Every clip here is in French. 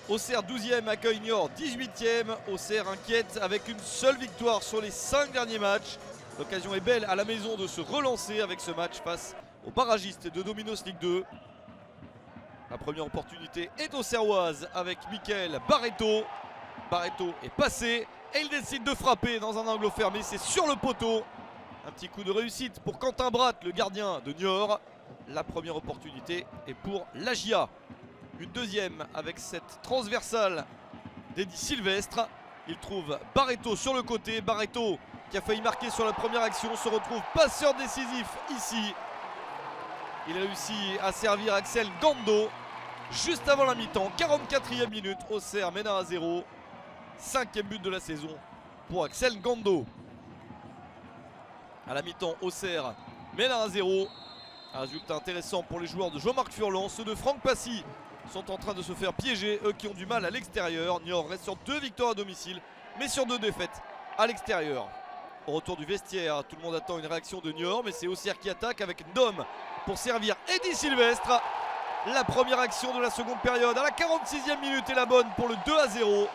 Auxerre 12e accueille Niort 18e. Auxerre inquiète avec une seule victoire sur les 5 derniers matchs. L'occasion est belle à la maison de se relancer avec ce match face aux barragistes de Dominos Ligue 2. La première opportunité est auxerroise avec Mickaël Barreto. Barreto est passé et il décide de frapper dans un angle fermé. C'est sur le poteau. Un petit coup de réussite pour Quentin Bratt, le gardien de Niort. La première opportunité est pour l'AGIA. Une deuxième avec cette transversale d'Eddy Sylvestre. Il trouve Barreto sur le côté. Barreto qui a failli marquer sur la première action se retrouve passeur décisif ici. Il a réussi à servir Axel Gando juste avant la mi-temps. 44e minute, Auxerre mène 1-0. 5e but de la saison pour Axel Gando. À la mi-temps, Auxerre mène 1-0. Un résultat intéressant pour les joueurs de Jean-Marc Furlan. Ceux de Franck Passy sont en train de se faire piéger, eux qui ont du mal à l'extérieur. Niort reste sur 2 victoires à domicile, mais sur 2 défaites à l'extérieur. Au retour du vestiaire, tout le monde attend une réaction de Niort, mais c'est Auxerre qui attaque avec Ndom pour servir Eddy Sylvestre. La première action de la seconde période à la 46e minute est la bonne pour le 2-0.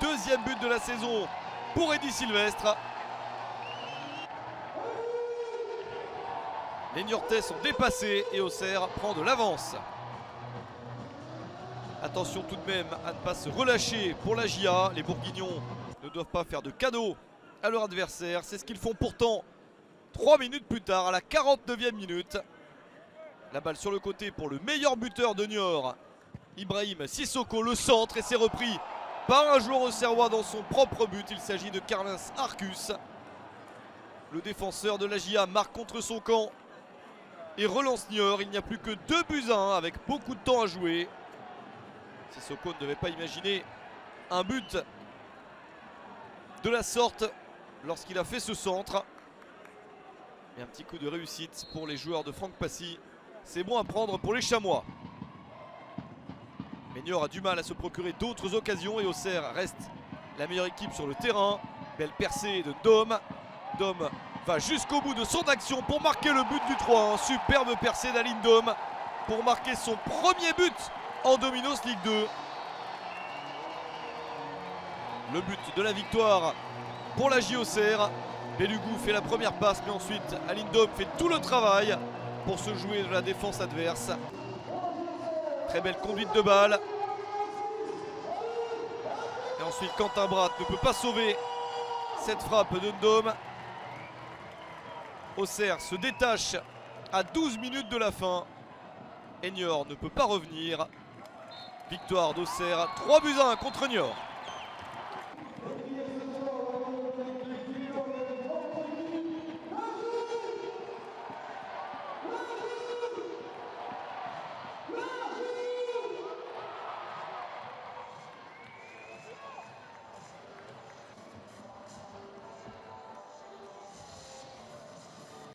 Deuxième but de la saison pour Eddy Sylvestre. Les Niortais sont dépassés et Auxerre prend de l'avance. Attention tout de même à ne pas se relâcher pour la GIA. Les Bourguignons ne doivent pas faire de cadeaux à leur adversaire. C'est ce qu'ils font pourtant 3 minutes plus tard à la 49e minute. La balle sur le côté pour le meilleur buteur de Niort, Ibrahim Sissoko, le centre, et c'est repris par un joueur auxerrois dans son propre but. Il s'agit de Carlins Arcus. Le défenseur de la GIA marque contre son camp et relance Niort. Il n'y a plus que 2-1 avec beaucoup de temps à jouer. Sissoko ne devait pas imaginer un but de la sorte lorsqu'il a fait ce centre. Et un petit coup de réussite pour les joueurs de Franck Passy. C'est bon à prendre pour les Chamois. Mais Niort a du mal à se procurer d'autres occasions et Auxerre reste la meilleure équipe sur le terrain. Belle percée de Dom. Dom va jusqu'au bout de son action pour marquer le but du 3-1. Superbe percée d'Aline Dom pour marquer son premier but en Dominos Ligue 2. Le but de la victoire pour la Auxerre. Belugou fait la première passe, mais ensuite Aline Dom fait tout le travail pour se jouer de la défense adverse. Très belle conduite de balle. Et ensuite Quentin Bratt ne peut pas sauver cette frappe de Ndom. Auxerre se détache à 12 minutes de la fin. Et Niort ne peut pas revenir. Victoire d'Auxerre 3-1 contre Niort.